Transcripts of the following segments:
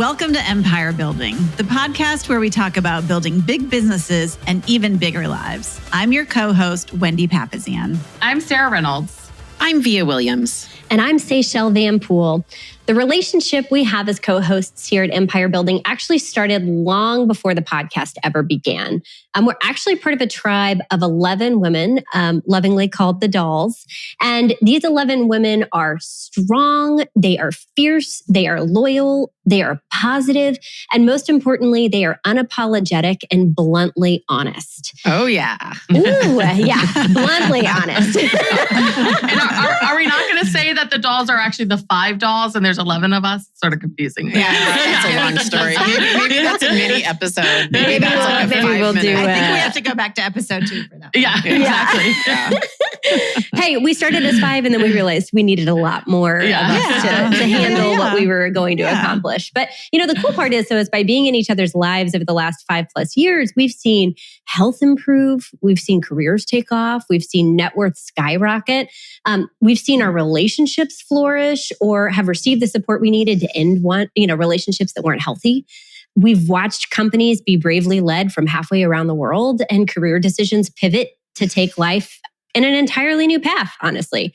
Welcome to Empire Building, the podcast where we talk about building big businesses and even bigger lives. I'm your co-host, Wendy Papazian. I'm Sarah Reynolds. I'm Via Williams. And I'm Seychelle Van Poel. The relationship we have as co-hosts here at Empire Building actually started long before the podcast ever began. We're actually part of a tribe of 11 women, lovingly called the Dolls. And these 11 women are strong, they are fierce, they are loyal, they are positive, and most importantly, they are unapologetic and bluntly honest. Oh, yeah. Ooh, yeah, bluntly honest. And are we not going to say that the dolls are actually the 5 dolls and there's 11 of us? It's sort of confusing. Yeah, that's a long story. Maybe that's a mini episode. Maybe that's like a 5-minute. I think we have to go back to episode 2 for that. Yeah, exactly. Yeah. Hey, we started as 5 and then we realized we needed a lot more of us to handle what we were going to accomplish. But the cool part is by being in each other's lives over the last 5+ years, we've seen health improve. We've seen careers take off. We've seen net worth skyrocket. We've seen our relationships flourish or have received the support we needed to end relationships that weren't healthy. We've watched companies be bravely led from halfway around the world and career decisions pivot to take life in an entirely new path, honestly.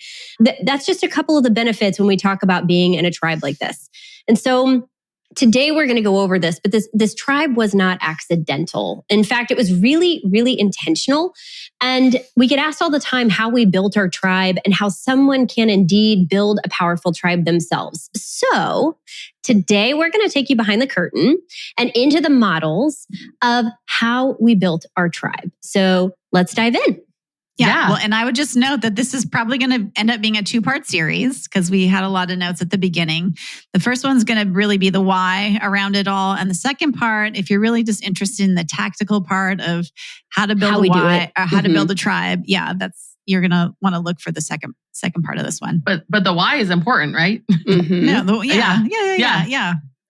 That's just a couple of the benefits when we talk about being in a tribe like this. And so today we're going to go over this, but this tribe was not accidental. In fact, it was really, really intentional. And we get asked all the time how we built our tribe and how someone can indeed build a powerful tribe themselves. So today we're going to take you behind the curtain and into the models of how we built our tribe. So let's dive in. Yeah. Well, and I would just note that this is probably going to end up being a 2-part series because we had a lot of notes at the beginning. The first one's going to really be the why around it all. And the second part, if you're really just interested in the tactical part of how to build to build a tribe, you're going to want to look for the second part of this one. But the why is important, right? Mm-hmm.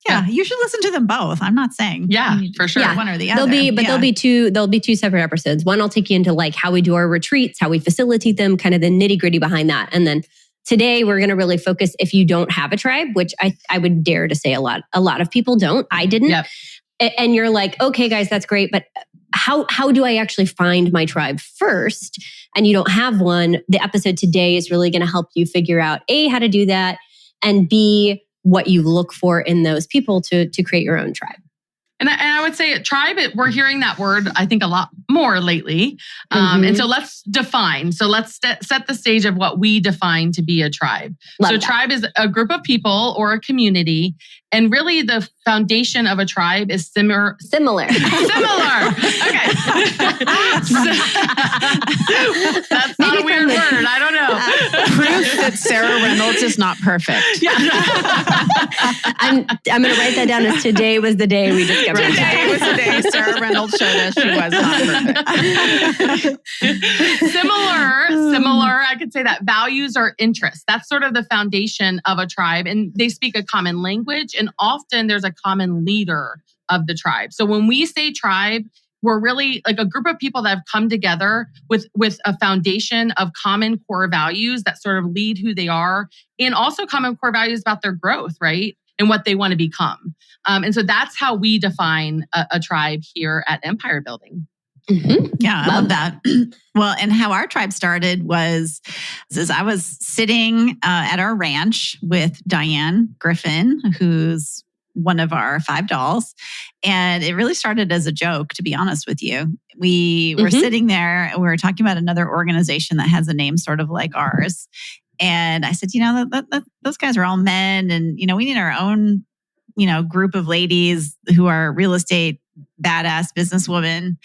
Yeah, you should listen to them both. I'm not saying for sure one or the other. There'll be two separate episodes. One I'll take you into like how we do our retreats, how we facilitate them, kind of the nitty-gritty behind that. And then today we're going to really focus if you don't have a tribe, which I would dare to say a lot of people don't. I didn't. Yep. And you're like, okay, guys, that's great, but how do I actually find my tribe first? And you don't have one. The episode today is really going to help you figure out A, how to do that, and B, what you look for in those people to create your own tribe. And I would say tribe, we're hearing that word, I think, a lot more lately. And so let's define. So let's set the stage of what we define to be a tribe. Tribe is a group of people or a community. And really the foundation of a tribe is similar. Similar. Okay. That's not a weird word. I don't know. Proof that Sarah Reynolds is not perfect. Yeah. I'm going to write that down as today was the day we discovered. Today was the day Sarah Reynolds showed us she was not perfect. Similar, I could say that values or interests. That's sort of the foundation of a tribe. And they speak a common language. And often there's a common leader of the tribe. So when we say tribe, we're really like a group of people that have come together with a foundation of common core values that sort of lead who they are, and also common core values about their growth, right? And what they want to become. And so that's how we define a tribe here at Empire Building. Mm-hmm. Yeah, I love that. Well, and how our tribe started was I was sitting at our ranch with Diane Griffin, who's one of our 5 dolls. And it really started as a joke, to be honest with you. We were sitting there and we were talking about another organization that has a name sort of like ours. And I said, those guys are all men and, we need our own, group of ladies who are real estate badass businesswomen.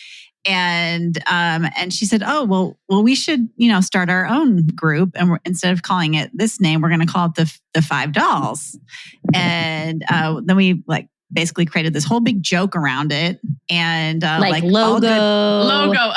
And she said, oh, well, we should, start our own group. And instead of calling it this name, we're going to call it the 5 dolls. And then we basically created this whole big joke around it. And logo.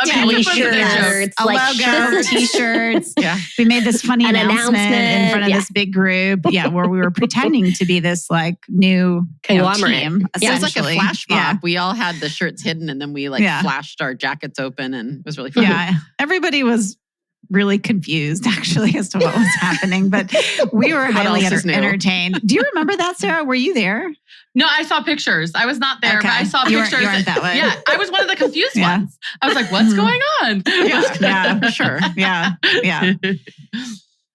T-shirts, a logo, T-shirts. Yeah. We made this funny announcement in front of this big group. Yeah. Where we were pretending to be this new conglomerate. Team. It was like a flash mob. Yeah. We all had the shirts hidden and then we flashed our jackets open and it was really fun. Yeah. Everybody was really confused actually as to what was happening, but we were highly entertained. Do you remember that, Sarah? Were you there? No, I saw pictures. I was not there, but I saw pictures. You weren't that way. Yeah, I was one of the confused ones. I was like, what's going on? Yeah, sure. Yeah.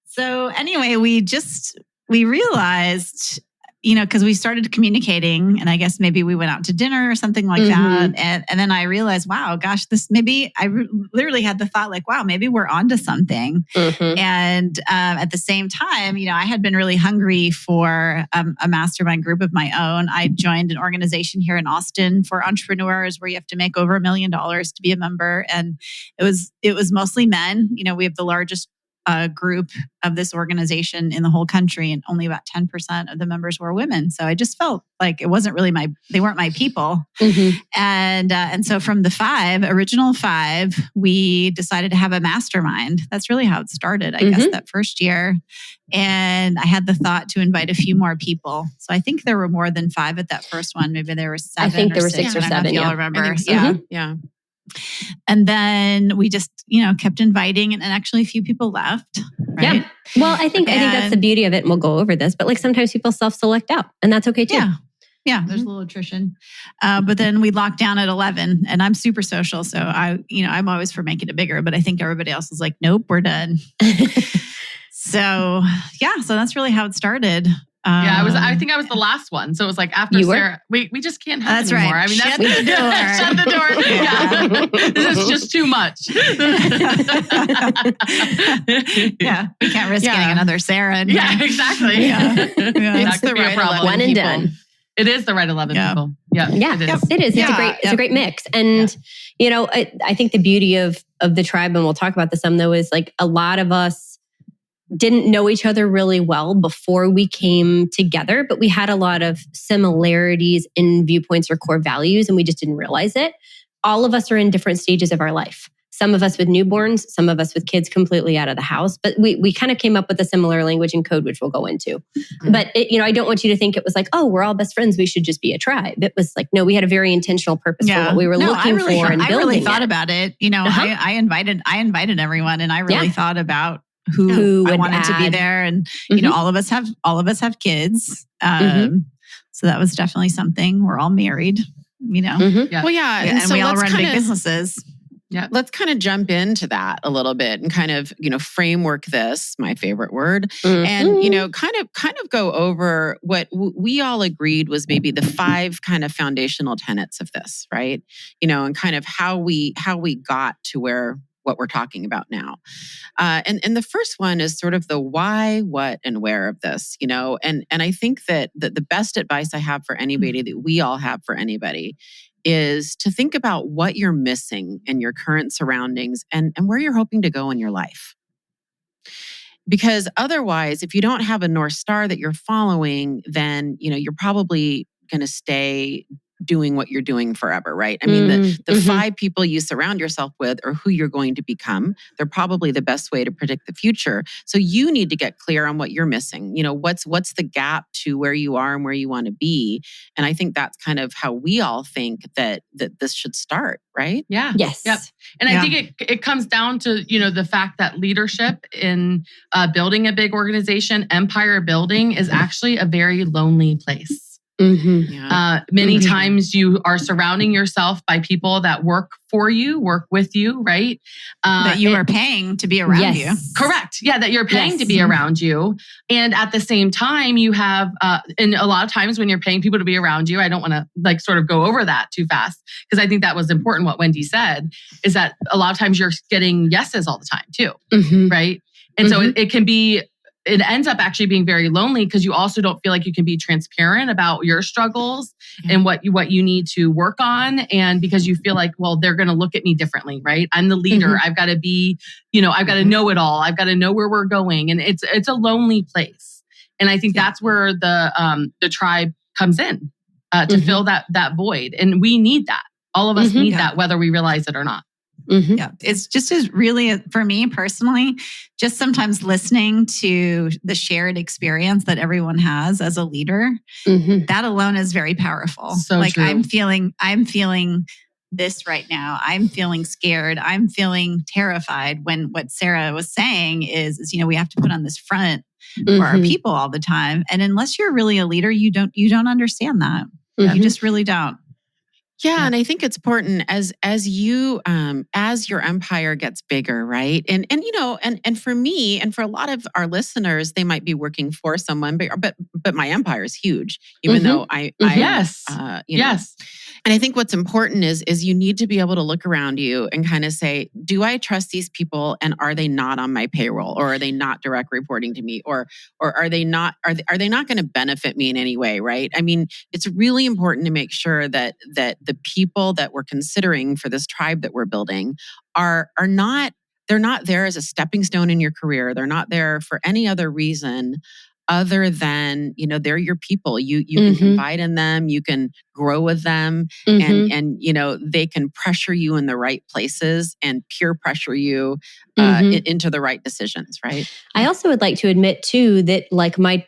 So anyway, we realized, because we started communicating, and I guess maybe we went out to dinner or something like that. And then I realized, wow, gosh, literally had the thought like, wow, maybe we're onto something. And at the same time, I had been really hungry for a mastermind group of my own. I joined an organization here in Austin for entrepreneurs where you have to make over $1 million to be a member. And it was mostly men. We have the largest group of this organization in the whole country, and only about 10% of the members were women. So I just felt like it wasn't really they weren't my people. And so from the original five, we decided to have a mastermind. That's really how it started, I guess, that first year. And I had the thought to invite a few more people. So I think there were more than 5 at that first one. Maybe there were 7. I think there were 6 or 7. You'll remember. So. Yeah. And then we just, kept inviting, and actually a few people left. Right? Yeah. Well, I think that's the beauty of it, and we'll go over this. But like sometimes people self-select out, and that's okay too. Yeah. There's a little attrition, but then we locked down at 11, and I'm super social, so I'm always for making it bigger. But I think everybody else was like, nope, we're done. So that's really how it started. I think I was the last one. So it was like after Sarah, we just can't have that's anymore. Right. I mean, Shut the door. Shut the door. Yeah. This is just too much. We can't risk getting another Sarah. Yeah, exactly. It's the right 11 one and done. It is the right 11 people. Yeah, it is. It's a great mix. And I think the beauty of the tribe, and we'll talk about this some though, is like a lot of us didn't know each other really well before we came together, but we had a lot of similarities in viewpoints or core values, and we just didn't realize it. All of us are in different stages of our life. Some of us with newborns, some of us with kids completely out of the house, but we kind of came up with a similar language and code, which we'll go into. But I don't want you to think it was like, oh, we're all best friends, we should just be a tribe. It was like, no, we had a very intentional purpose for what we were looking for and building. I really thought about it. I invited everyone, and I really thought about who I wanted to be there, and all of us have kids, so that was definitely something. We're all married, Well, and so we all run big businesses. Yeah, let's kind of jump into that a little bit and kind of framework this, my favorite word, and kind of go over what we all agreed was maybe the 5 kind of foundational tenets of this, right? And kind of how we got to what we're talking about now. And the first one is sort of the why, what, and where of this, and I think that the best advice I have for anybody, that we all have for anybody, is to think about what you're missing in your current surroundings and where you're hoping to go in your life. Because otherwise, if you don't have a North Star that you're following, then you're probably going to stay doing what you're doing forever, right? I mean, the 5 people you surround yourself with are who you're going to become. They're probably the best way to predict the future. So you need to get clear on what you're missing. What's the gap to where you are and where you want to be? And I think that's kind of how we all think that this should start, right? Yeah. Yes. Yep. And I think it comes down to, the fact that leadership in building a big organization, empire building, is actually a very lonely place. Many times you are surrounding yourself by people that work for you, work with you, right? That you are paying to be around you. Correct. Yeah, that you're paying to be around you. And at the same time, you have, and a lot of times when you're paying people to be around you, I don't want to sort of go over that too fast, because I think that was important what Wendy said, is that a lot of times you're getting yeses all the time too, right? And so it ends up actually being very lonely, because you also don't feel like you can be transparent about your struggles and what you need to work on. And because you feel like, well, they're going to look at me differently, right? I'm the leader. I've got to be, I've got to know it all. I've got to know where we're going. And it's a lonely place. And I think that's where the tribe comes in to fill that void. And we need that. All of us need that, whether we realize it or not. Yeah, it's just as really, for me personally, just sometimes listening to the shared experience that everyone has as a leader, that alone is very powerful. So like true. I'm feeling this right now. I'm feeling scared. I'm feeling terrified. When what Sarah was saying is we have to put on this front for our people all the time. And unless you're really a leader, you don't understand that. You just really don't. Yeah, and I think it's important as your empire gets bigger, right? And for me and for a lot of our listeners, they might be working for someone, but my empire is huge, even though I yes. And I think what's important is you need to be able to look around you and kind of say, do I trust these people, and are they not on my payroll, or are they not direct reporting to me, or are they not going to benefit me in any way, right? I mean, it's really important to make sure that the people that we're considering for this tribe that we're building are not there as a stepping stone in your career. They're not there for any other reason other than, they're your people. You can confide in them, you can grow with them, and they can pressure you in the right places and peer pressure you into the right decisions, right? I also would like to admit too that like my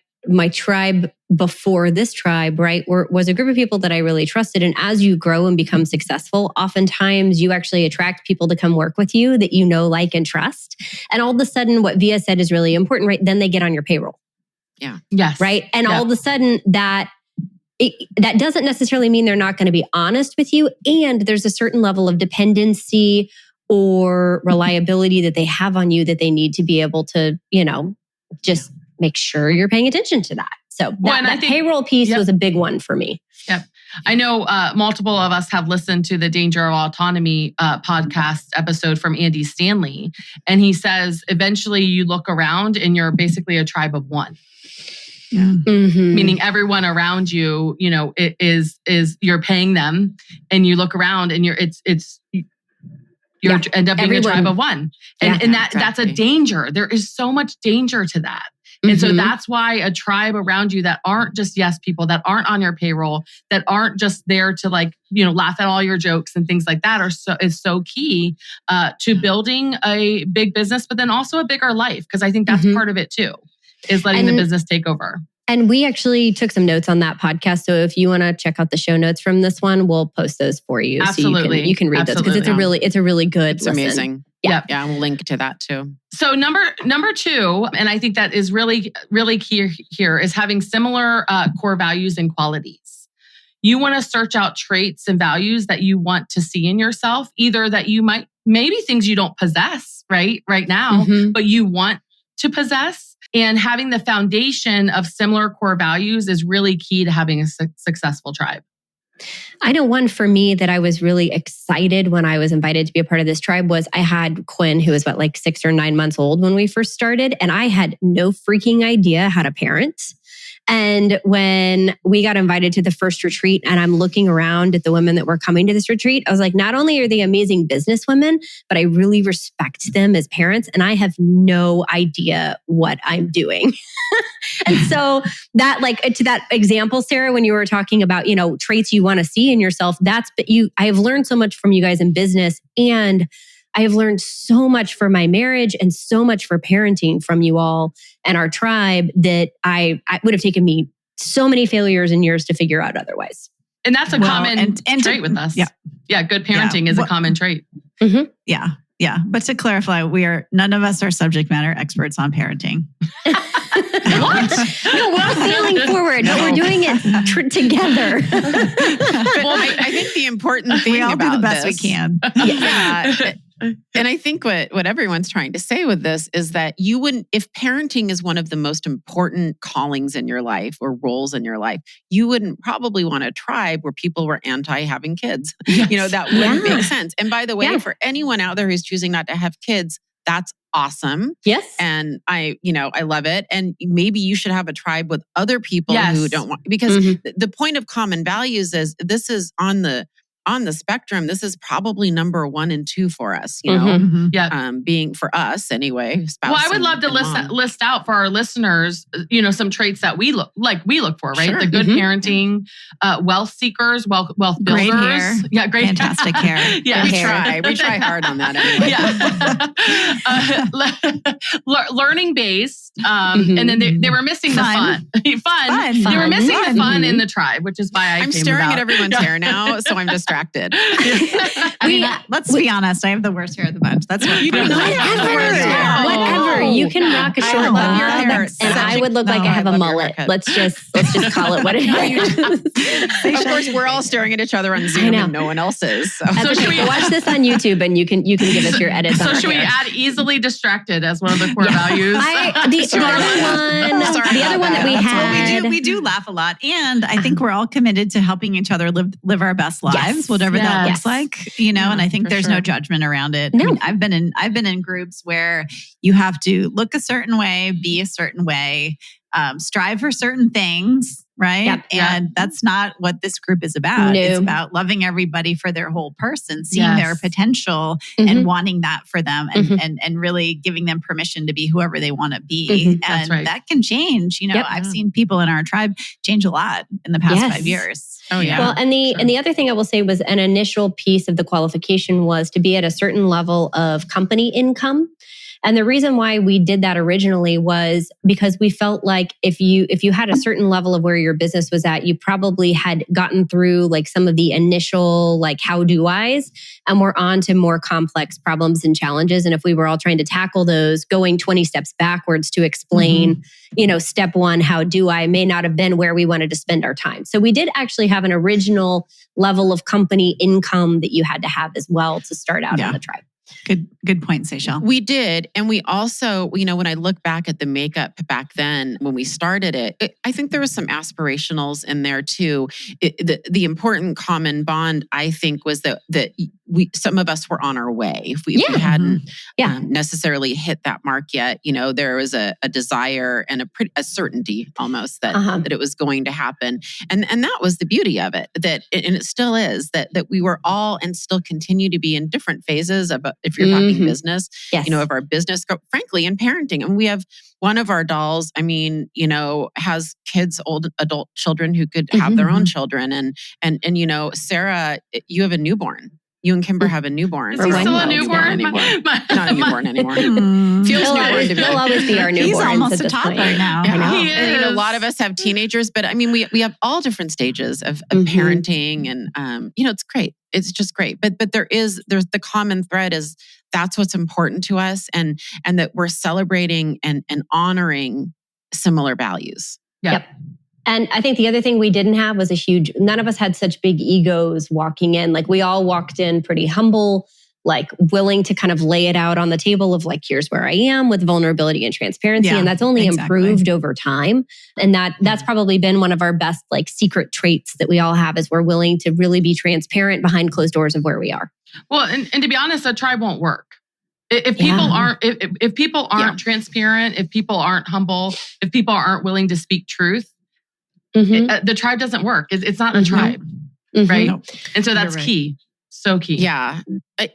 tribe before this tribe, right, was a group of people that I really trusted. And as you grow and become successful, oftentimes you actually attract people to come work with you that like, and trust. And all of a sudden, what Via said is really important, right? Then they get on your payroll. Yeah. Yes. Right. And all of a sudden that doesn't necessarily mean they're not going to be honest with you. And there's a certain level of dependency or reliability that they have on you that they need to be able to, just make sure you're paying attention to that. So that payroll piece was a big one for me. Yep. I know multiple of us have listened to the Danger of Autonomy podcast episode from Andy Stanley. And he says, eventually you look around and you're basically a tribe of one. Yeah. Meaning everyone around you, is you're paying them, and you look around and you end up being a tribe of one. And that's a danger. There is so much danger to that. And so that's why a tribe around you that aren't just yes people, that aren't on your payroll, that aren't just there to laugh at all your jokes and things like that is so key to building a big business, but then also a bigger life. Because I think that's part of it too, is letting the business take over. And we actually took some notes on that podcast. So if you want to check out the show notes from this one, we'll post those for you. Absolutely. So you can read those because it's a really good It's listen. Amazing. Yeah. Yeah. We'll link to that too. So number two, and I think that is really, really key here, is having similar core values and qualities. You want to search out traits and values that you want to see in yourself, either that you maybe things you don't possess right now, but you want to possess. And having the foundation of similar core values is really key to having a successful tribe. I know one for me that I was really excited when I was invited to be a part of this tribe was I had Quinn, who was 6 or 9 months old when we first started. And I had no freaking idea how to parent. And when we got invited to the first retreat and I'm looking around at the women that were coming to this retreat, I was like, not only are they amazing business women, but I really respect them as parents. And I have no idea what I'm doing. And so that to that example, Sarah, when you were talking about, traits you want to see in yourself, I have learned so much from you guys in business, and I have learned so much for my marriage and so much for parenting from you all and our tribe that I would have taken me so many failures and years to figure out otherwise. And that's a common trait with us. Yeah. Good parenting is a common trait. Mm-hmm. Yeah. But to clarify, none of us are subject matter experts on parenting. What? No, we're all failing forward, but we're doing it together. Well, I think the important thing we all about do the best this, we can. Yeah. And I think what everyone's trying to say with this is that you wouldn't, if parenting is one of the most important callings in your life or roles in your life, you wouldn't probably want a tribe where people were anti having kids. Yes. That wouldn't make sense. And by the way, for anyone out there who's choosing not to have kids, that's awesome. Yes. And I love it. And maybe you should have a tribe with other people who don't want, because the point of common values is this is on the spectrum. This is probably number 1 and 2 for us, being for us anyway. Well, I would love to list out for our listeners, some traits that we look for, right? Sure. The good parenting, wealth seekers, wealth builders. Great hair. Yeah, great. Fantastic hair. Yeah, we try hard on that anyway. Learning based. And then they were missing the fun. They were missing the fun in the tribe, which is why I'm staring at everyone's hair now. So I'm just distracted. Let's be honest. I have the worst hair of the bunch. That's what You do not have the worst hair. Whatever. You can rock a short love your bob, hair. and I would look like I have a mullet. Let's just call it what it is. Of course, we're all staring at each other on Zoom, and no one else is. So should we watch this on YouTube, and you can give us your edits. So on should we add easily distracted as one of the core values? The other one that we had. We do laugh a lot, and I think we're all committed to helping each other live our best lives, whatever that looks like. And I think there's no judgment around it. No. I mean, I've been in groups where you have to look a certain way, be a certain way, strive for certain things, right? Yep. And that's not what this group is about. No. It's about loving everybody for their whole person, seeing their potential and wanting that for them, and really giving them permission to be whoever they want to be. And that can change. I've seen people in our tribe change a lot in the past 5 years. Oh yeah. Well, and the other thing I will say was an initial piece of the qualification was to be at a certain level of company income. And the reason why we did that originally was because we felt like if you had a certain level of where your business was at, you probably had gotten through like some of the initial like how do I's, and we're on to more complex problems and challenges. And if we were all trying to tackle those, going 20 steps backwards to explain, step one, how do I, may not have been where we wanted to spend our time. So we did actually have an original level of company income that you had to have as well to start out on the tribe. Good point, Seychelle. We did. And we also, when I look back at the makeup back then, when we started it, I think there was some aspirationals in there too. The important common bond, I think, was that some of us were on our way. If we hadn't necessarily hit that mark yet, there was a desire and a certainty almost that it was going to happen. And that was the beauty of it, and it still is, that we were all and still continue to be in different phases of, if you're talking business, of our business, frankly, in parenting. And we have one of our dolls, has kids, old adult children who could have their own children. And Sarah, you have a newborn. You and Kimber have a newborn. Is he still a newborn? Not a newborn anymore. Feels newborn to me. He'll always be our newborn. He's almost a toddler now. He is. A lot of us have teenagers, but we have all different stages of parenting, and it's great. It's just great. But there's the common thread is that's what's important to us, and that we're celebrating and honoring similar values. Yep. And I think the other thing we didn't have was none of us had such big egos walking in. Like we all walked in pretty humble, like willing to kind of lay it out on the table of like, here's where I am, with vulnerability and transparency. And that's only improved over time. And that's probably been one of our best like secret traits that we all have, is we're willing to really be transparent behind closed doors of where we are. Well, and to be honest, a tribe won't work. If people aren't transparent, if people aren't humble, if people aren't willing to speak truth, the tribe doesn't work. It's not a tribe, right? Nope. And so that's key. So key. Yeah.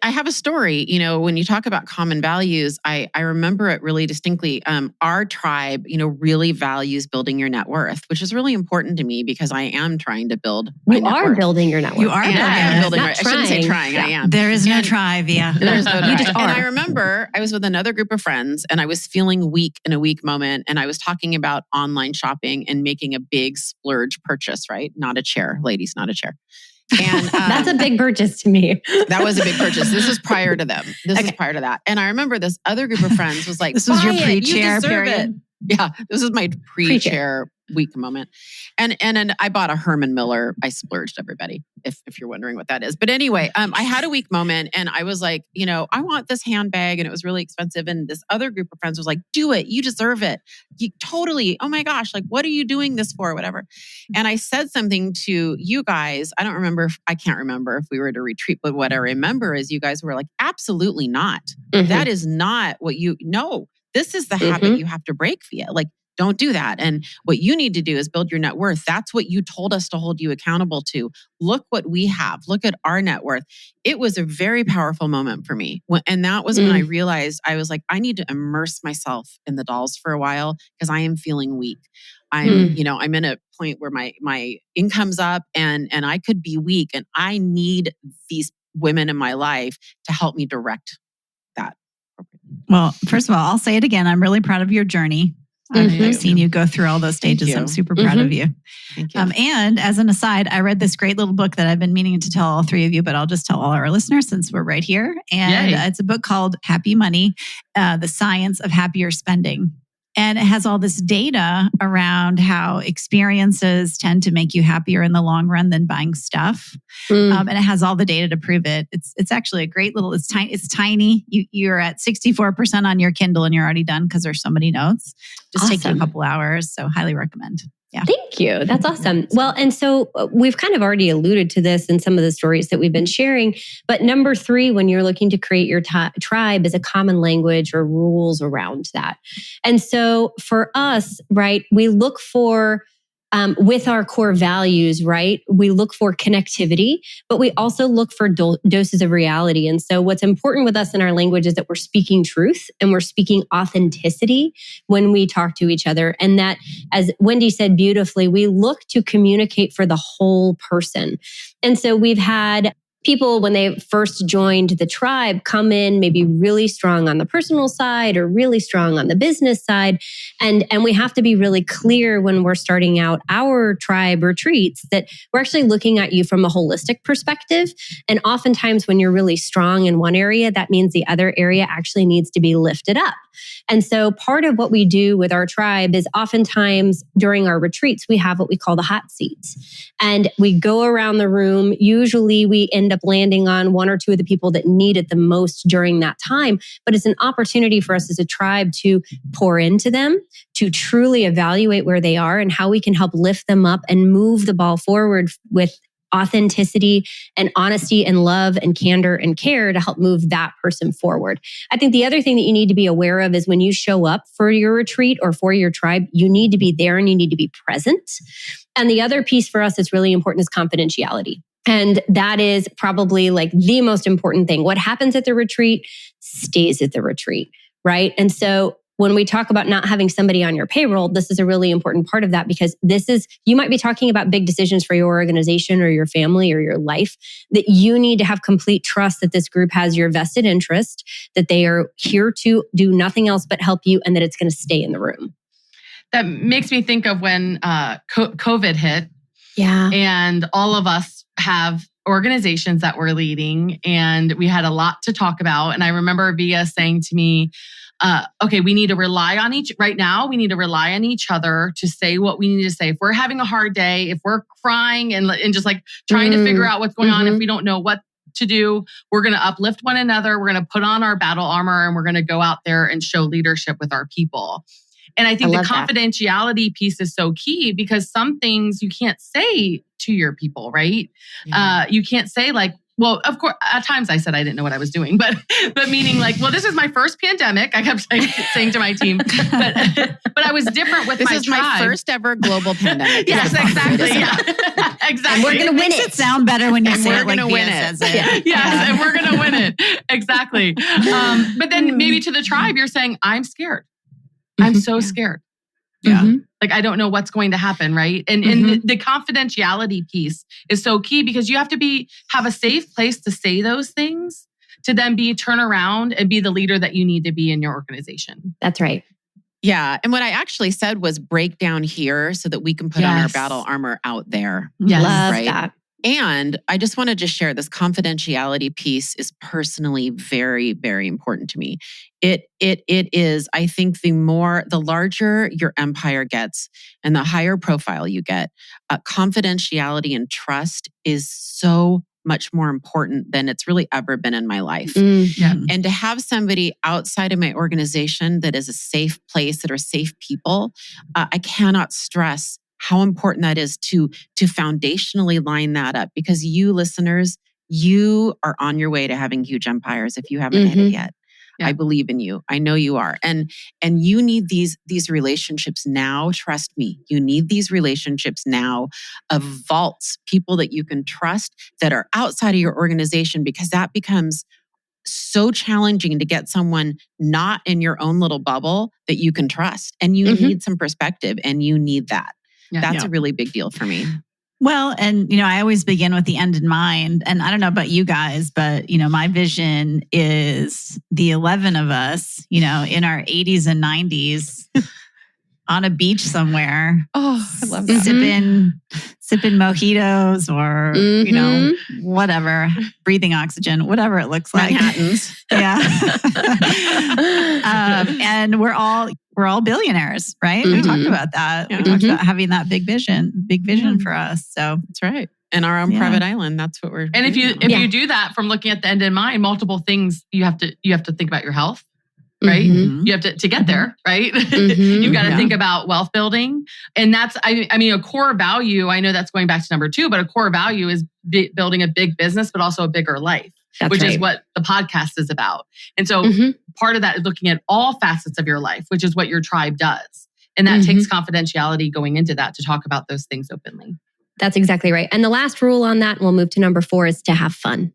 I have a story, when you talk about common values, I remember it really distinctly. Our tribe, really values building your net worth, which is really important to me because I am trying to build my net worth. Building your net worth. You are building I shouldn't say trying, I am. There is no tribe, There's no tribe. You just are. And I remember I was with another group of friends and I was feeling weak in a weak moment. And I was talking about online shopping and making a big splurge purchase, right? Not a chair, ladies, not a chair. And that's a big purchase to me. That was a big purchase. This is prior to them. This is prior to that. And I remember this other group of friends was like, this was your pre-chair period. Yeah, this is my pre-chair week moment. And I bought a Herman Miller. I splurged, everybody, if you're wondering what that is. But anyway, I had a weak moment and I was like, I want this handbag, and it was really expensive. And this other group of friends was like, do it. You deserve it. You totally. Oh my gosh. Like, what are you doing this for? Whatever. And I said something to you guys. I can't remember if we were at a retreat, but what I remember is you guys were like, absolutely not. That is not what this is the habit you have to break via. Like, don't do that. And what you need to do is build your net worth. That's what you told us to hold you accountable to. Look what we have. Look at our net worth. It was a very powerful moment for me. And that was when I realized, I was like, I need to immerse myself in the dolls for a while because I am feeling weak. I'm in a point where my income's up and I could be weak, and I need these women in my life to help me direct that. Well, first of all, I'll say it again. I'm really proud of your journey. I've seen you go through all those stages. I'm super proud of you. Thank you. And as an aside, I read this great little book that I've been meaning to tell all three of you, but I'll just tell all our listeners since we're right here. And it's a book called Happy Money, The Science of Happier Spending. And it has all this data around how experiences tend to make you happier in the long run than buying stuff. And it has all the data to prove it. It's actually a great little, it's tiny. You're at 64% on your Kindle and you're already done because there's so many notes. Just take you a couple hours. So highly recommend. Yeah. Thank you. That's awesome. Well, and so we've kind of already alluded to this in some of the stories that we've been sharing. But number 3, when you're looking to create your tribe, is a common language or rules around that. And so for us, right, we look for with our core values, right? We look for connectivity, but we also look for doses of reality. And so what's important with us in our language is that we're speaking truth and we're speaking authenticity when we talk to each other. And that, as Wendy said beautifully, we look to communicate for the whole person. And so we've had people, when they first joined the tribe, come in maybe really strong on the personal side or really strong on the business side. And we have to be really clear when we're starting out our tribe retreats that we're actually looking at you from a holistic perspective. And oftentimes when you're really strong in one area, that means the other area actually needs to be lifted up. And so part of what we do with our tribe is oftentimes during our retreats, we have what we call the hot seats. And we go around the room. Usually we end up landing on 1 or 2 of the people that need it the most during that time. But it's an opportunity for us as a tribe to pour into them, to truly evaluate where they are and how we can help lift them up and move the ball forward with authenticity and honesty and love and candor and care to help move that person forward. I think the other thing that you need to be aware of is when you show up for your retreat or for your tribe, you need to be there and you need to be present. And the other piece for us that's really important is confidentiality. And that is probably like the most important thing. What happens at the retreat stays at the retreat, right? And so when we talk about not having somebody on your payroll, this is a really important part of that because you might be talking about big decisions for your organization or your family or your life that you need to have complete trust that this group has your vested interest, that they are here to do nothing else but help you and that it's going to stay in the room. That makes me think of when COVID hit. Yeah. And all of us have organizations that we're leading and we had a lot to talk about. And I remember Via saying to me, okay, we need to rely on right now, we need to rely on each other to say what we need to say. If we're having a hard day, if we're crying and just like trying to figure out what's going on, if we don't know what to do, we're going to uplift one another. We're going to put on our battle armor and we're going to go out there and show leadership with our people. And I think the confidentiality piece is so key because some things you can't say to your people, right? Yeah. You can't say like, well, of course, at times I said I didn't know what I was doing, but meaning like, well, this is my first pandemic. I kept saying to my team, but I was different with my tribe. This is my first ever global pandemic. Yes, exactly. Yeah. Exactly. And we're going to win it. It sound better when you say we're it like going to win it. Yes, yeah. And we're going to win it. Exactly. But then maybe to the tribe, you're saying, I'm scared. I'm so scared. Yeah. Like, I don't know what's going to happen, right? And the confidentiality piece is so key because you have to have a safe place to say those things to then turn around and be the leader that you need to be in your organization. That's right. Yeah. And what I actually said was break down here so that we can put on our battle armor out there. Yes. Love that. And I just want to just share this confidentiality piece is personally very, very important to me. It is, I think the larger your empire gets and the higher profile you get, confidentiality and trust is so much more important than it's really ever been in my life. Yeah. And to have somebody outside of my organization that is a safe place, that are safe people, I cannot stress how important that is to foundationally line that up because you listeners, you are on your way to having huge empires if you haven't hit it yet. Yeah. I believe in you. I know you are. And you need these relationships now. Trust me, you need these relationships now of vaults, people that you can trust that are outside of your organization because that becomes so challenging to get someone not in your own little bubble that you can trust. And you need some perspective and you need that. Yeah, that's a really big deal for me. Well, and, I always begin with the end in mind. And I don't know about you guys, but, my vision is the 11 of us, in our 80s and 90s, on a beach somewhere. Oh, I love that. Sipping mojitos or, whatever, breathing oxygen, whatever it looks like. Manhattans. Yeah. And we're all billionaires, right? We talked about that. Yeah. We talked about having that big vision for us. So that's right. And our own private island. That's what we're. And if you do that from looking at the end in mind, multiple things you have to think about your health. Right? You have to get there, right? You've got to think about wealth building. And that's, a core value, I know that's going back to number 2, but a core value is building a big business, but also a bigger life, which is what the podcast is about. And so part of that is looking at all facets of your life, which is what your tribe does. And that takes confidentiality going into that to talk about those things openly. That's exactly right. And the last rule on that, and we'll move to number 4, is to have fun.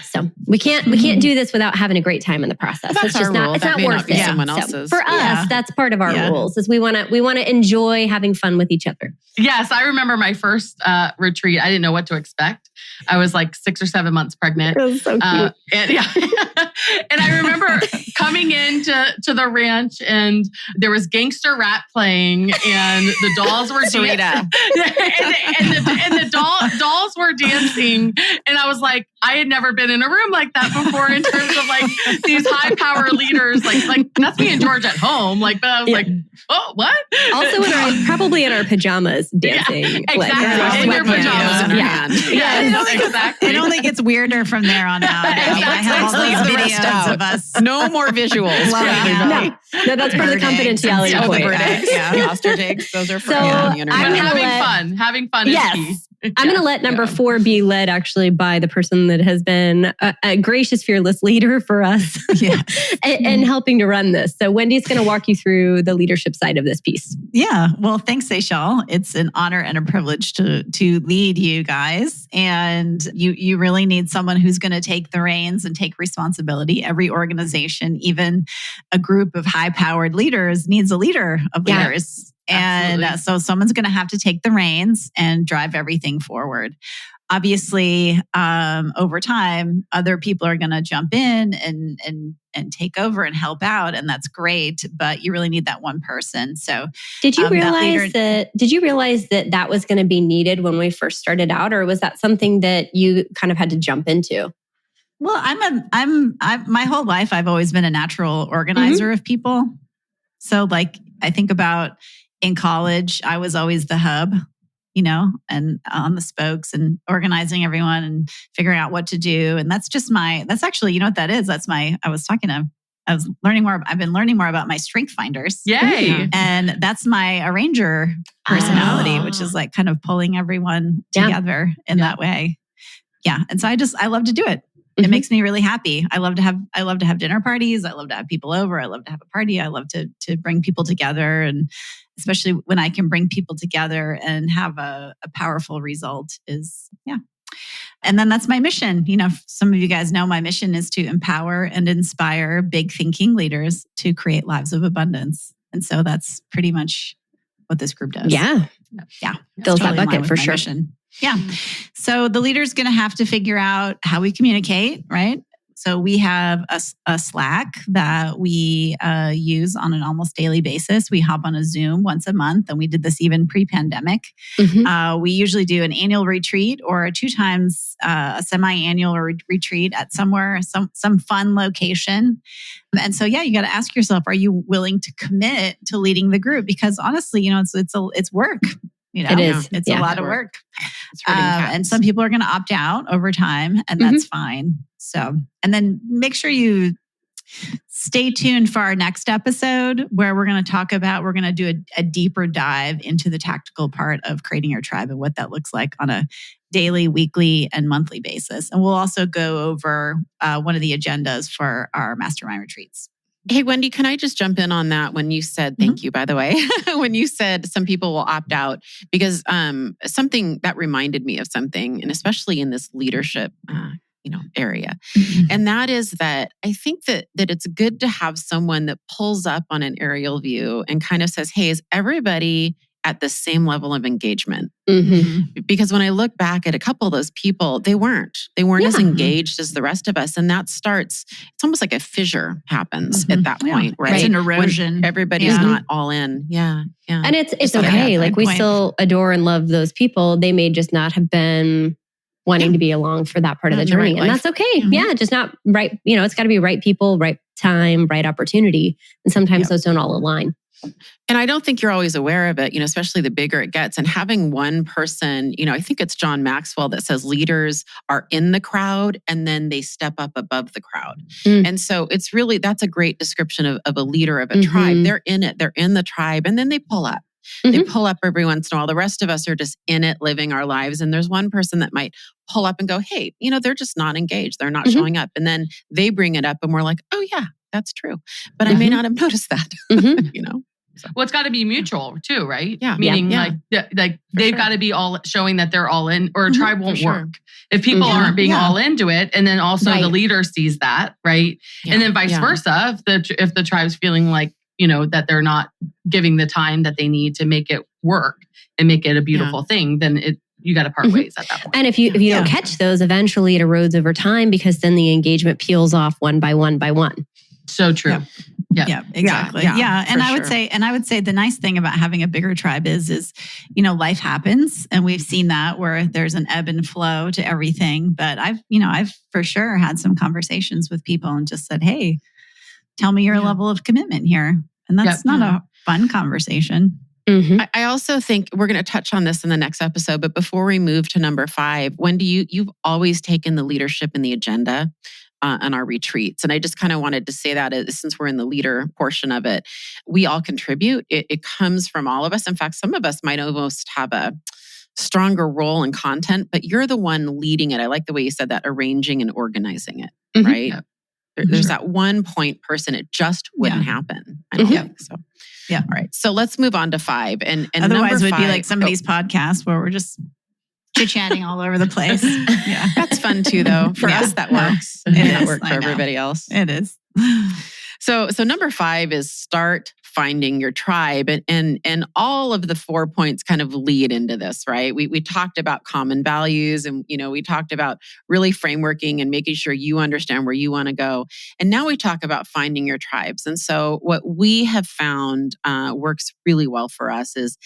So we can't do this without having a great time in the process. That's it's just not. It's not worth it. Someone else's. So for us, that's part of our rules. Is we want to enjoy having fun with each other. Yes, I remember my first retreat. I didn't know what to expect. I was like 6 or 7 months pregnant. It was so cute. And I remember coming into the ranch, and there was gangster rap playing, and the dolls were dancing. and the dolls were dancing, and I was like, I had never been in a room like that before in terms of like these high power leaders. Like that's me and George at home. But I was like, oh, what? Also probably in our pajamas dancing. Yeah, exactly. In your pajamas. It only gets weirder from there on out. I have all these videos of us. No more visuals. No, that's part of the confidentiality point. Oster takes. Those are for having fun is key. I'm going to let number 4 be led actually by the person that has been a gracious, fearless leader for us and helping to run this. So Wendy's going to walk you through the leadership side of this piece. Yeah. Well, thanks, Seychelle. It's an honor and a privilege to lead you guys. And you really need someone who's going to take the reins and take responsibility. Every organization, even a group of high-powered leaders, needs a leader of leaders. And so someone's going to have to take the reins and drive everything forward. Obviously, over time, other people are going to jump in and take over and help out, and that's great. But you really need that one person. So, did you realize that was going to be needed when we first started out, or was that something that you kind of had to jump into? Well, my whole life I've always been a natural organizer of people. So, I think about. In college, I was always the hub, and on the spokes and organizing everyone and figuring out what to do. And that's actually, you know what that is? I've been learning more about my strength finders. Yay. And that's my arranger personality, which is like kind of pulling everyone together in that way. Yeah. And so I love to do it. It makes me really happy. I love to have dinner parties. I love to have people over. I love to have a party. I love to bring people together, and especially when I can bring people together and have a powerful result And then that's my mission. Some of you guys know my mission is to empower and inspire big thinking leaders to create lives of abundance. And so that's pretty much what this group does. Yeah. Fills that bucket for sure. Mission. Yeah. So the leader's going to have to figure out how we communicate, right? So we have a Slack that we use on an almost daily basis. We hop on a Zoom once a month, and we did this even pre-pandemic. We usually do an annual retreat or 2 times a semi-annual retreat at somewhere, some fun location. And so, you got to ask yourself, are you willing to commit to leading the group? Because honestly, it's work. It is. It's a lot of work. And some people are going to opt out over time, and that's fine. So, and then make sure you stay tuned for our next episode where we're going to do a deeper dive into the tactical part of creating your tribe and what that looks like on a daily, weekly, and monthly basis. And we'll also go over one of the agendas for our mastermind retreats. Hey, Wendy, can I just jump in on that when you said, thank you, by the way, when you said some people will opt out, because something that reminded me of something, and especially in this leadership area. And that is that I think that it's good to have someone that pulls up on an aerial view and kind of says, hey, is everybody at the same level of engagement. Mm-hmm. Because when I look back at a couple of those people, they weren't as engaged as the rest of us. And that starts, it's almost like a fissure happens at that point, right? It's an erosion. When everybody's not all in. Yeah. And it's okay. Like we still adore and love those people. They may just not have been wanting to be along for that part of the journey. Right and that's okay. Yeah. Just not right. It's got to be right people, right time, right opportunity. And sometimes those don't all align. And I don't think you're always aware of it, especially the bigger it gets. And having one person, I think it's John Maxwell that says leaders are in the crowd and then they step up above the crowd. And so it's really, that's a great description of a leader of a tribe. They're in it, they're in the tribe, and then they pull up. They pull up every once in a while. The rest of us are just in it, living our lives. And there's one person that might pull up and go, hey, they're just not engaged. They're not showing up. And then they bring it up and we're like, oh yeah, that's true. But I may not have noticed that, So. Well, it's got to be mutual too, right? Yeah. Meaning like they've got to be all showing that they're all in, or a tribe won't work. If people aren't being all into it, and then also the leader sees that, right? Yeah. And then vice versa, if the tribe's feeling like, that they're not giving the time that they need to make it work and make it a beautiful thing, then you got to part ways at that point. And if you don't catch those, eventually it erodes over time because then the engagement peels off one by one by one. So true. Yeah, exactly. Yeah. And I would say the nice thing about having a bigger tribe is, life happens, and we've seen that where there's an ebb and flow to everything. But I've for sure had some conversations with people and just said, hey, tell me your level of commitment here. And that's not a fun conversation. I also think we're going to touch on this in the next episode, but before we move to number 5, Wendy, you've always taken the leadership in the agenda on our retreats. And I just kind of wanted to say that since we're in the leader portion of it, we all contribute. It comes from all of us. In fact, some of us might almost have a stronger role in content, but you're the one leading it. I like the way you said that, arranging and organizing it, right? Yeah. There's that one point person. It just wouldn't happen. I don't think so. Yeah. All right. So let's move on to 5. And otherwise it would be like somebody's podcast where we're just chit-chatting all over the place. Yeah. That's fun too, though. For us, that works. It may not work for everybody else. It is. So number 5 is start finding your tribe. And all of the 4 points kind of lead into this, right? We talked about common values and, we talked about really frameworking and making sure you understand where you want to go. And now we talk about finding your tribes. And so what we have found works really well for us is,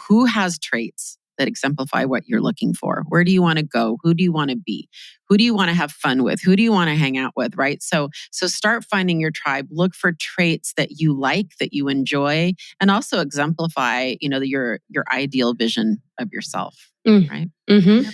who has traits that exemplify what you're looking for? Where do you want to go? Who do you want to be? Who do you want to have fun with? Who do you want to hang out with, right? So start finding your tribe. Look for traits that you like, that you enjoy, and also exemplify, your ideal vision of yourself, right? Mm-hmm.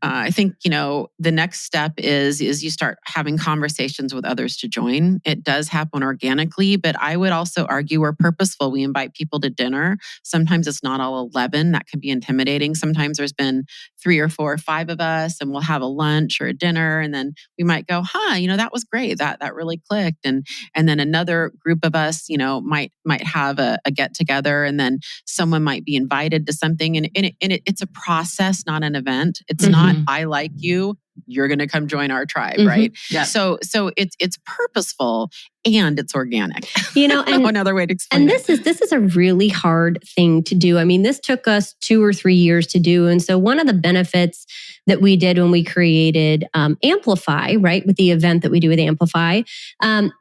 I think, the next step is you start having conversations with others to join. It does happen organically, but I would also argue we're purposeful. We invite people to dinner. Sometimes it's not all 11. That can be intimidating. Sometimes there's been 3 or 4 or 5 of us, and we'll have a lunch or a dinner, and then we might go, that was great. That really clicked. And then another group of us, might have a get together, and then someone might be invited to something. And it's a process, not an event. It's not, I like you, you're going to come join our tribe, right? Yeah. So it's purposeful and it's organic. And another way to explain it. And this is a really hard thing to do. I mean, this took us 2 or 3 years to do. And so one of the benefits that we did when we created Amplify, right, with the event that we do with Amplify,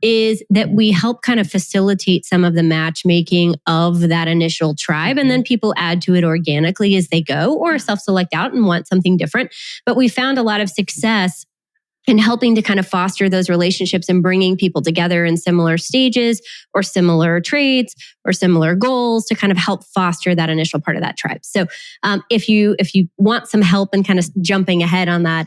is that we help kind of facilitate some of the matchmaking of that initial tribe. And then people add to it organically as they go or self-select out and want something different. But we found a lot of success in helping to kind of foster those relationships and bringing people together in similar stages or similar traits or similar goals to kind of help foster that initial part of that tribe. So if you want some help in kind of jumping ahead on that,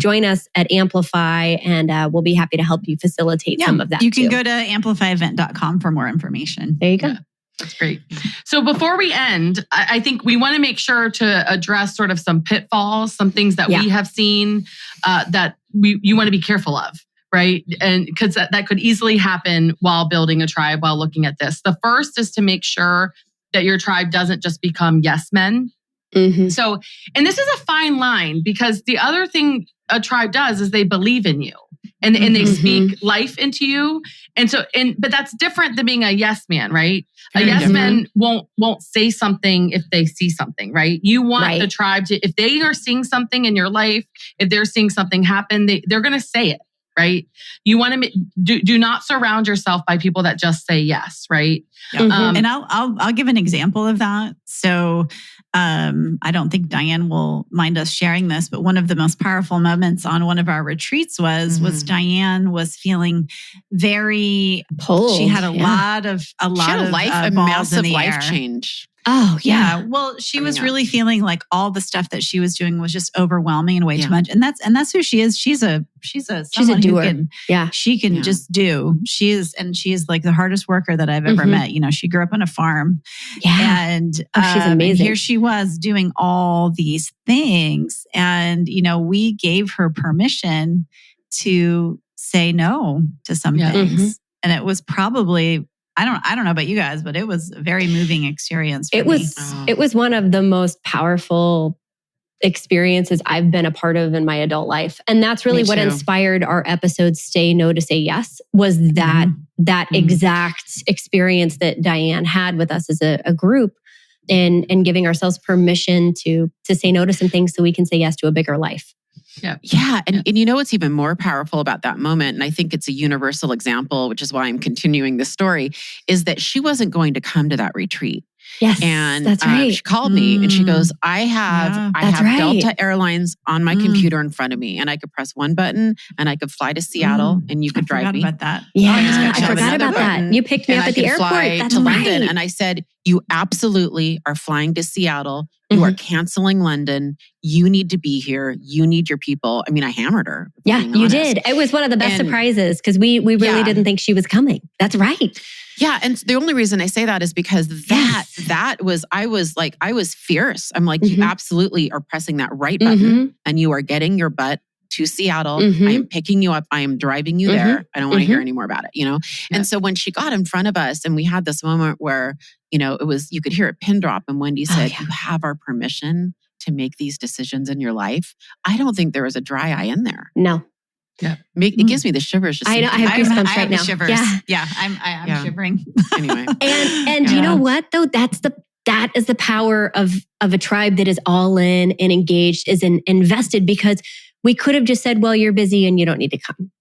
join us at Amplify and we'll be happy to help you facilitate some of that. You can go to amplifyevent.com for more information. There you go. Yeah. That's great. So before we end, I think we want to make sure to address sort of some pitfalls, some things that we have seen that you want to be careful of, right? And because that could easily happen while building a tribe, while looking at this. The first is to make sure that your tribe doesn't just become yes men. Mm-hmm. So, and this is a fine line because the other thing a tribe does is they believe in you. and they speak life into you. But that's different than being a yes man, right? A yes man won't say something if they see something, right? You want the tribe to, if they are seeing something in your life, if they're seeing something happen, they're going to say it, right? You want to do not surround yourself by people that just say yes, right? Yeah. And I'll give an example of that. So I don't think Diane will mind us sharing this, but one of the most powerful moments on one of our retreats was Diane was feeling very pulled. She had a lot of a massive life change. Oh yeah. Well, she was really feeling like all the stuff that she was doing was just overwhelming and way too much. And that's who she is. She's a doer. She can just do. She is like the hardest worker that I've ever met. You know, she grew up on a farm. Yeah. And she's amazing. And here she was doing all these things. And, you know, we gave her permission to say no to some things. And it was probably, I don't know about you guys, but it was a very moving experience for me. It was one of the most powerful experiences I've been a part of in my adult life. And that's really what inspired our episode, Say No to Say Yes, was that exact experience that Diane had with us as a group and giving ourselves permission to say no to some things so we can say yes to a bigger life. Yeah. And you know what's even more powerful about that moment, and I think it's a universal example, which is why I'm continuing this story, is that she wasn't going to come to that retreat. Yes, and that's right. She called me and she goes, I have Delta Airlines on my computer in front of me, and I could press one button and I could fly to Seattle and you could drive me. About that. Yeah, I forgot about that. You picked me up at the airport. That's to London. And I said, you absolutely are flying to Seattle. You are canceling London. You need to be here. You need your people. I mean, I hammered her. Yeah, you did. It was one of the best surprises because we really didn't think she was coming. That's right. Yeah. And the only reason I say that is because I was fierce. I'm like, you absolutely are pressing that right button and you are getting your butt to Seattle. I am picking you up. I am driving you there. I don't want to hear any more about it, you know? Yeah. And so when she got in front of us and we had this moment where, you know, you could hear a pin drop and Wendy said, you have our permission to make these decisions in your life. I don't think there was a dry eye in there. No. Yeah. It gives me the shivers. Just I know. I have goosebumps right now. Shivers. Yeah. I'm shivering. Anyway. And you know what though? That is the power of a tribe that is all in and engaged, is invested, because we could have just said, well, you're busy and you don't need to come.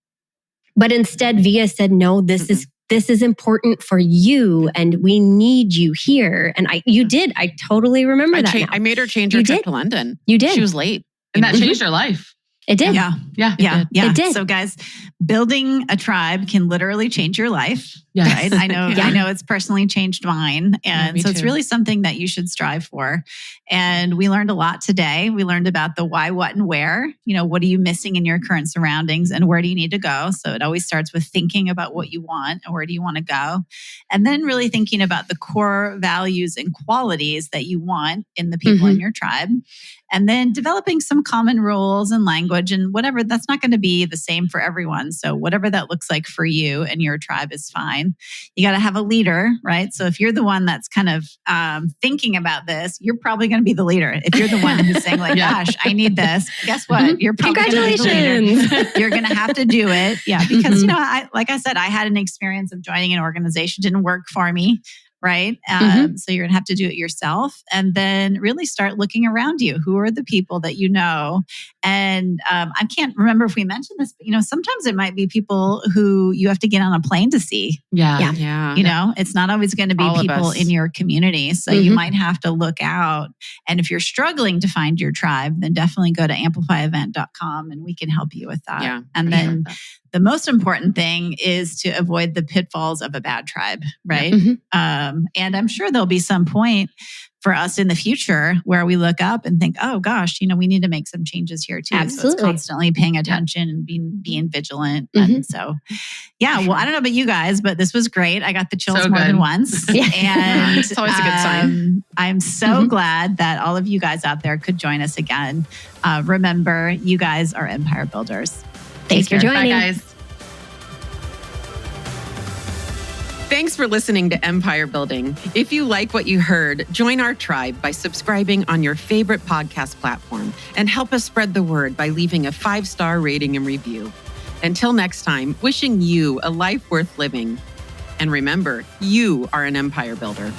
But instead, Via said, no, this is important for you and we need you here. And you did. I totally remember that. I made her change her trip to London. You did. She was late. And that changed her life. It did. Yeah. It did. So guys, building a tribe can literally change your life. Yes. Right? I know it's personally changed mine. And so it's really something that you should strive for. And we learned a lot today. We learned about the why, what, and where. You know, what are you missing in your current surroundings and where do you need to go? So it always starts with thinking about what you want and where do you want to go? And then really thinking about the core values and qualities that you want in the people in your tribe. And then developing some common rules and language and whatever. That's not going to be the same for everyone. So whatever that looks like for you and your tribe is fine. You got to have a leader, right? So if you're the one that's kind of thinking about this, you're probably going to be the leader. If you're the one who's saying like, gosh, I need this, guess what? You're probably going to be the leader. You're going to have to do it. Yeah. Because, you know, like I said, I had an experience of joining an organization, didn't work for me. Right. So you're going to have to do it yourself and then really start looking around you. Who are the people that you know? And I can't remember if we mentioned this, but, you know, sometimes it might be people who you have to get on a plane to see. Yeah. You know, it's not always going to be people in your community. So you might have to look out. And if you're struggling to find your tribe, then definitely go to amplifyevent.com and we can help you with that. Yeah, and then the most important thing is to avoid the pitfalls of a bad tribe, right? And I'm sure there'll be some point for us in the future where we look up and think, oh gosh, you know, we need to make some changes here too. Absolutely. So it's constantly paying attention and being vigilant. And so, well, I don't know about you guys, but this was great. I got the chills more than once. And it's always a good sign. I'm so glad that all of you guys out there could join us again. Remember, you guys are empire builders. Thanks for joining. Bye, guys. Thanks for listening to Empire Building. If you like what you heard, join our tribe by subscribing on your favorite podcast platform and help us spread the word by leaving a 5-star rating and review. Until next time, wishing you a life worth living. And remember, you are an empire builder.